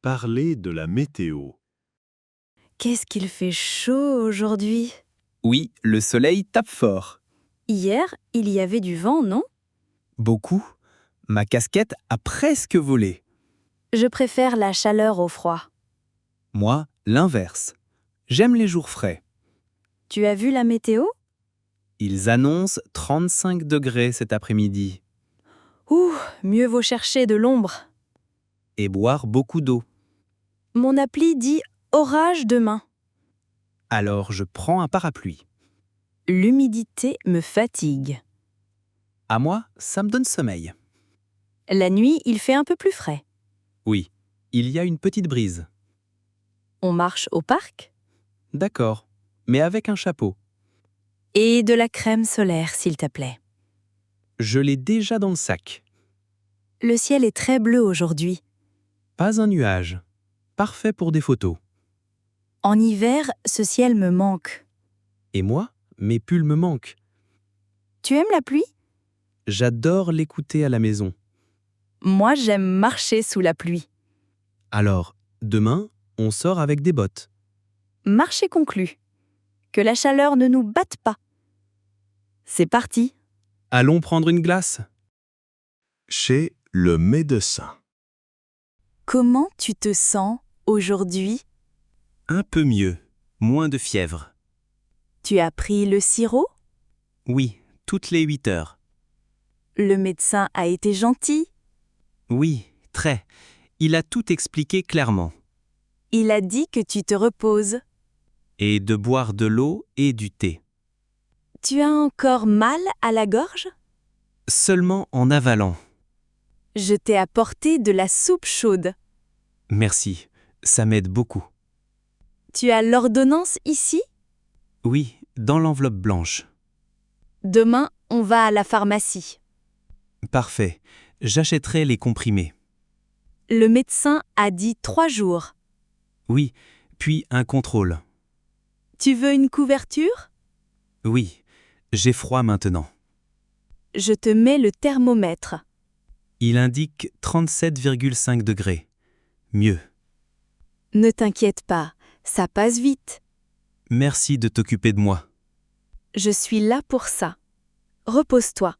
Parler de la météo. Qu'est-ce qu'il fait chaud aujourd'hui? Oui, le soleil tape fort. Hier, il y avait du vent, non? Beaucoup. Ma casquette a presque volé. Je préfère la chaleur au froid. Moi, l'inverse. J'aime les jours frais. Tu as vu la météo? Ils annoncent 35 degrés cet après-midi. Ouh, mieux vaut chercher de l'ombre. Et boire beaucoup d'eau. Mon appli dit orage demain. Alors je prends un parapluie. L'humidité me fatigue. À moi, ça me donne sommeil. La nuit, il fait un peu plus frais. Oui, il y a une petite brise. On marche au parc? D'accord, mais avec un chapeau. Et de la crème solaire, s'il te plaît. Je l'ai déjà dans le sac. Le ciel est très bleu aujourd'hui. Pas un nuage. Parfait pour des photos. En hiver, ce ciel me manque. Et moi, mes pulls me manquent. Tu aimes la pluie? J'adore l'écouter à la maison. Moi, j'aime marcher sous la pluie. Alors, demain, on sort avec des bottes. Marché conclu. Que la chaleur ne nous batte pas. C'est parti. Allons prendre une glace. Chez le médecin. Comment tu te sens aujourd'hui? Un peu mieux, moins de fièvre. Tu as pris le sirop? Oui, toutes les 8 heures. Le médecin a été gentil. Oui, très. Il a tout expliqué clairement. Il a dit que tu te reposes. Et de boire de l'eau et du thé. Tu as encore mal à la gorge? Seulement en avalant. Je t'ai apporté de la soupe chaude. Merci, ça m'aide beaucoup. Tu as l'ordonnance ici? Oui, dans l'enveloppe blanche. Demain, on va à la pharmacie. Parfait, j'achèterai les comprimés. Le médecin a dit 3 jours. Oui, puis un contrôle. Tu veux une couverture? Oui, j'ai froid maintenant. Je te mets le thermomètre. Il indique 37,5 degrés. Mieux. Ne t'inquiète pas, ça passe vite. Merci de t'occuper de moi. Je suis là pour ça. Repose-toi.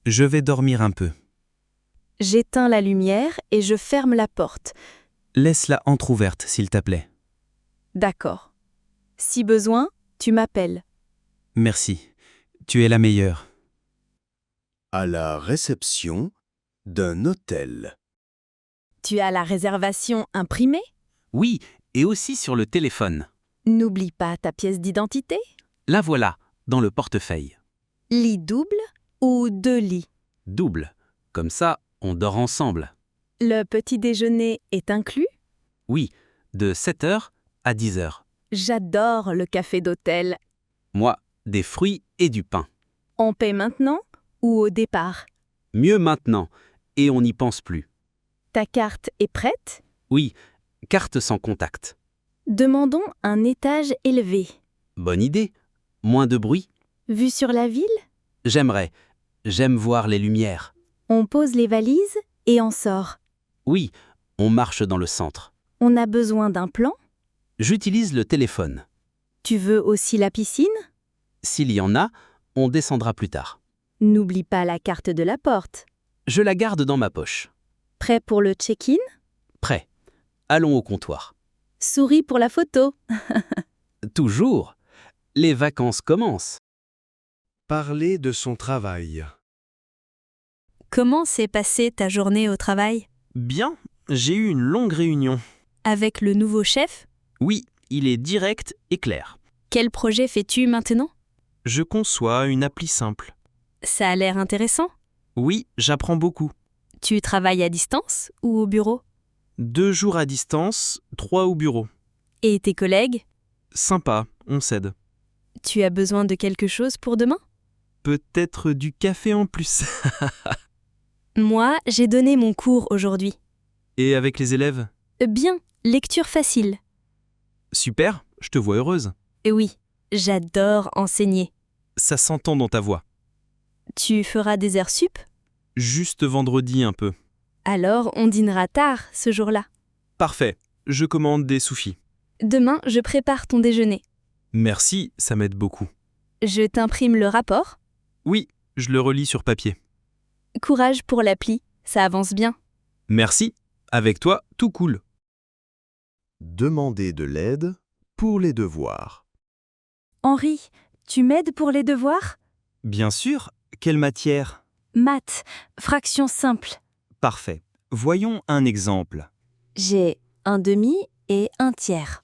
Je vais dormir un peu. J'éteins la lumière et je ferme la porte. Laisse-la entr'ouverte, s'il te plaît. D'accord. Si besoin, tu m'appelles. Merci. Tu es la meilleure. À la réception d'un hôtel. Tu as la réservation imprimée? Oui, et aussi sur le téléphone. N'oublie pas ta pièce d'identité. La voilà, dans le portefeuille. Lit double ou 2 lits? Double. Comme ça, on dort ensemble. Le petit déjeuner est inclus? Oui, de 7 heures à 10 heures. J'adore le café d'hôtel. Moi, des fruits et du pain. On paie maintenant ou au départ? Mieux maintenant, et on n'y pense plus. Ta carte est prête? Oui, carte sans contact. Demandons un étage élevé. Bonne idée. Moins de bruit. Vue sur la ville? J'aimerais. J'aime voir les lumières. On pose les valises et on sort. Oui, on marche dans le centre. On a besoin d'un plan? J'utilise le téléphone. Tu veux aussi la piscine? S'il y en a, on descendra plus tard. N'oublie pas la carte de la porte. Je la garde dans ma poche. Prêt pour le check-in? Prêt. Allons au comptoir. Souris pour la photo. Toujours. Les vacances commencent. Parler de son travail. Comment s'est passée ta journée au travail? Bien, j'ai eu une longue réunion. Avec le nouveau chef? Oui, il est direct et clair. Quel projet fais-tu maintenant? Je conçois une appli simple. Ça a l'air intéressant. Oui, j'apprends beaucoup. Tu travailles à distance ou au bureau? 2 jours à distance, 3 au bureau. Et tes collègues? Sympa, on s'aide. Tu as besoin de quelque chose pour demain? Peut-être du café en plus. Moi, j'ai donné mon cours aujourd'hui. Et avec les élèves? Bien, lecture facile. Super, je te vois heureuse. Oui, j'adore enseigner. Ça s'entend dans ta voix. Tu feras des heures sup? Juste vendredi un peu. Alors on dînera tard ce jour-là. Parfait. Je commande des soufis. Demain, je prépare ton déjeuner. Merci, ça m'aide beaucoup. Je t'imprime le rapport. Oui, je le relis sur papier. Courage pour l'appli, ça avance bien. Merci. Avec toi, tout cool. Demander de l'aide pour les devoirs. Henri, tu m'aides pour les devoirs? Bien sûr. Quelle matière? Maths, fraction simple. Parfait. Voyons un exemple. J'ai un demi et un tiers.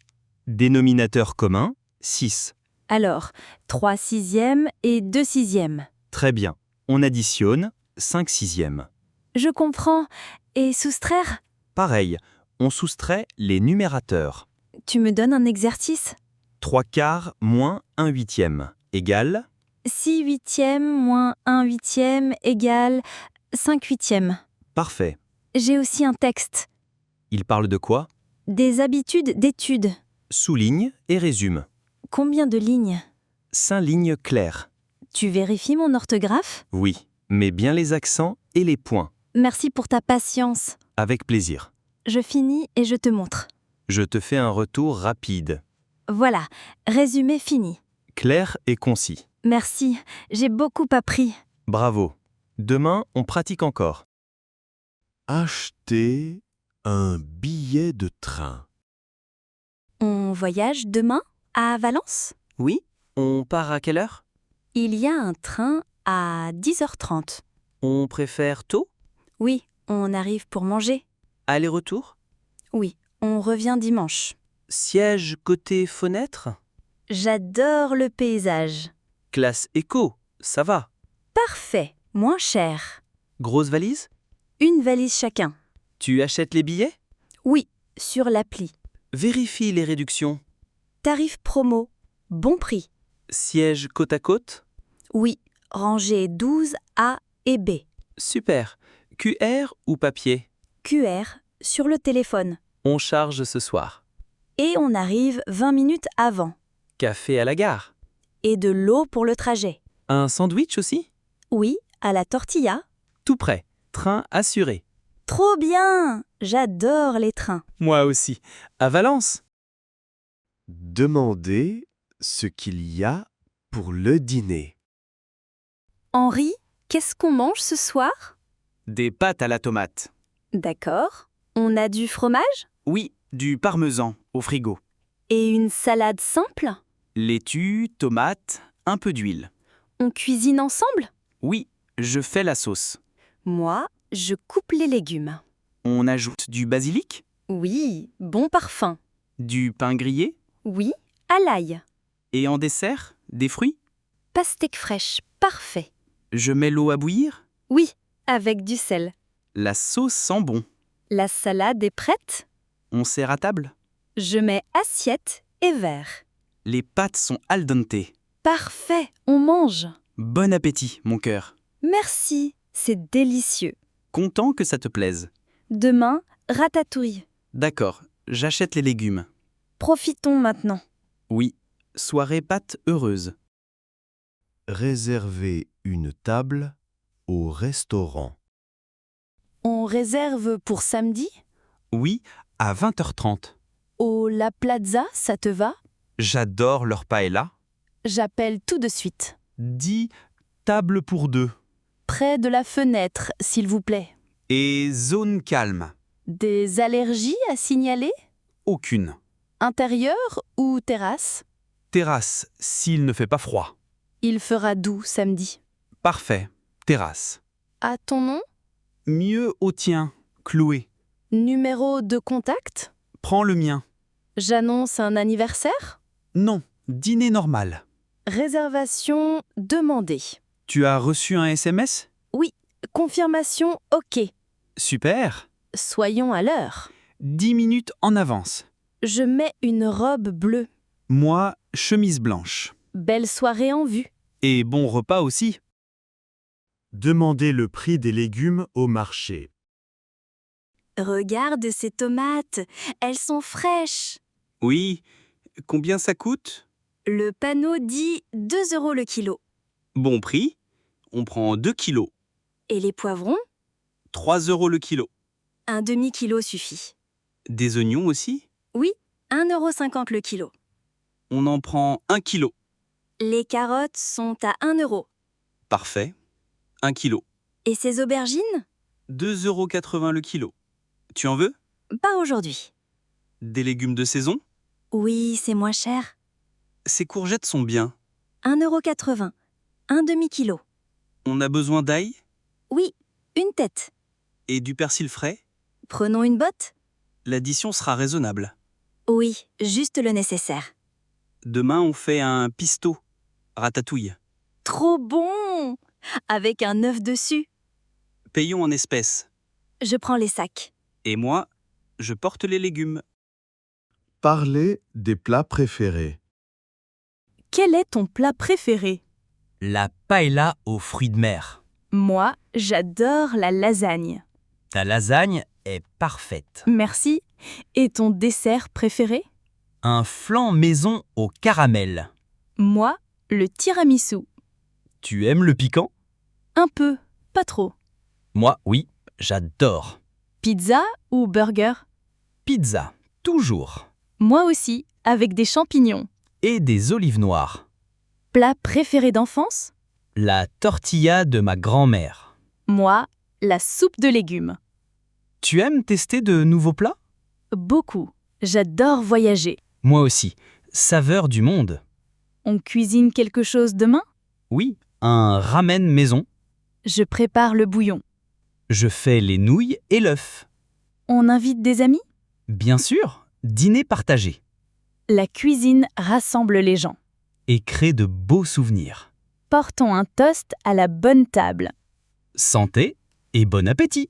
Dénominateur commun, 6. Alors, 3 sixièmes et 2 sixièmes. Très bien. On additionne 5 sixièmes. Je comprends. Et soustraire? Pareil, on soustrait les numérateurs. Tu me donnes un exercice? 3 quarts moins 1 huitième égale 6 huitièmes moins 1 huitième égale 5 huitièmes. parfait. J'ai aussi un texte. Il parle de quoi? Des habitudes d'études. Souligne et résume. Combien de lignes? 5 lignes claires. Tu vérifies mon orthographe? Oui, mais bien les accents et les points. Merci pour ta patience. Avec plaisir. Je finis et je te montre. Je te fais un retour rapide, Voilà, résumé fini. clair et concis. Merci, j'ai beaucoup appris. Bravo. Demain, on pratique encore. Acheter un billet de train. On voyage demain à Valence? Oui? On part à quelle heure? Il y a un train à 10h30. On préfère tôt? Oui, on arrive pour manger. Aller-retour? Oui, on revient dimanche. Siège côté fenêtre? J'adore le paysage. Classe éco, ça va. Parfait, moins cher. Grosse valise? Une valise chacun. Tu achètes les billets? Oui, sur l'appli. Vérifie les réductions. Tarif promo. Bon prix. Siège côte à côte? Oui, rangée 12 A et B. Super. QR ou papier? QR sur le téléphone. On charge ce soir. Et on arrive 20 minutes avant. Café à la gare. Et de l'eau pour le trajet. Un sandwich aussi? Oui, à la tortilla. Tout prêt. Train assuré. Trop bien! J'adore les trains. Moi aussi. À Valence? Demander ce qu'il y a pour le dîner. Henri, qu'est-ce qu'on mange ce soir? Des pâtes à la tomate. D'accord. On a du fromage? Oui, du parmesan au frigo. Et une salade simple? Laitue, tomate, un peu d'huile. On cuisine ensemble? Oui, je fais la sauce. Moi, je coupe les légumes. On ajoute du basilic, Oui, bon parfum. du pain grillé Oui, à l'ail. et en dessert, des fruits. Pastèque fraîche, parfait. Je mets l'eau à bouillir. Oui, avec du sel. La sauce sent bon. La salade est prête? On sert à table. Je mets assiette et verre. Les pâtes sont al dente. Parfait, on mange. Bon appétit, mon cœur. Merci, c'est délicieux. Content que ça te plaise. Demain, ratatouille. D'accord, j'achète les légumes. Profitons maintenant. Oui, soirée pâtes heureuse. Réserver une table au restaurant. On réserve pour samedi? Oui, à 20h30. Au La Plaza, ça te va? J'adore leur paella. J'appelle tout de suite. 10 tables pour 2. Près de la fenêtre, s'il vous plaît. Et zone calme. Des allergies à signaler? Aucune. Intérieur ou terrasse? Terrasse, s'il ne fait pas froid. Il fera doux samedi. Parfait. Terrasse. À ton nom? Mieux au tien, Chloé. Numéro de contact? Prends le mien. J'annonce un anniversaire? Non, dîner normal. Réservation demandée. Tu as reçu un SMS? Confirmation OK. Super. Soyons à l'heure. 10 minutes en avance. Je mets une robe bleue. Moi, chemise blanche. Belle soirée en vue. Et bon repas aussi. Demander le prix des légumes au marché. Regarde ces tomates, elles sont fraîches. Oui. Combien ça coûte? Le panneau dit 2 € le kilo. Bon prix. On prend 2 kilos. Et les poivrons? 3 € le kilo. Un demi-kilo suffit. Des oignons aussi? 1,50 € le kilo. On en prend 1 kilo. Les carottes sont à 1 €. Parfait. 1 kilo. Et ces aubergines? 2,80 € le kilo. Tu en veux? Pas aujourd'hui. Des légumes de saison? Oui, c'est moins cher. Ces courgettes sont bien. 1,80 €. Un demi-kilo. On a besoin d'ail Oui, une tête. et du persil frais? Prenons une botte? L'addition sera raisonnable. Oui, juste le nécessaire. Demain, on fait un pistot. Ratatouille. Trop bon! Avec un œuf dessus. Payons en espèces. Je prends les sacs. Et moi, je porte les légumes. Parlez des plats préférés. Quel est ton plat préféré? La paella aux fruits de mer. Moi, j'adore la lasagne. Ta lasagne est parfaite. Merci. Et ton dessert préféré? Un flan maison au caramel. Moi, le tiramisu. Tu aimes le piquant? Un peu, pas trop. Moi, oui, j'adore. Pizza ou burger? Pizza, toujours. Moi aussi, avec des champignons. Et des olives noires. Plat préféré d'enfance? La tortilla de ma grand-mère. Moi, la soupe de légumes. Tu aimes tester de nouveaux plats? Beaucoup. J'adore voyager. Moi aussi. Saveur du monde. On cuisine quelque chose demain? Oui, un ramen maison. Je prépare le bouillon. Je fais les nouilles et l'œuf. On invite des amis? Bien sûr, dîner partagé. La cuisine rassemble les gens. Et crée de beaux souvenirs. Portons un toast à la bonne table. Santé et bon appétit!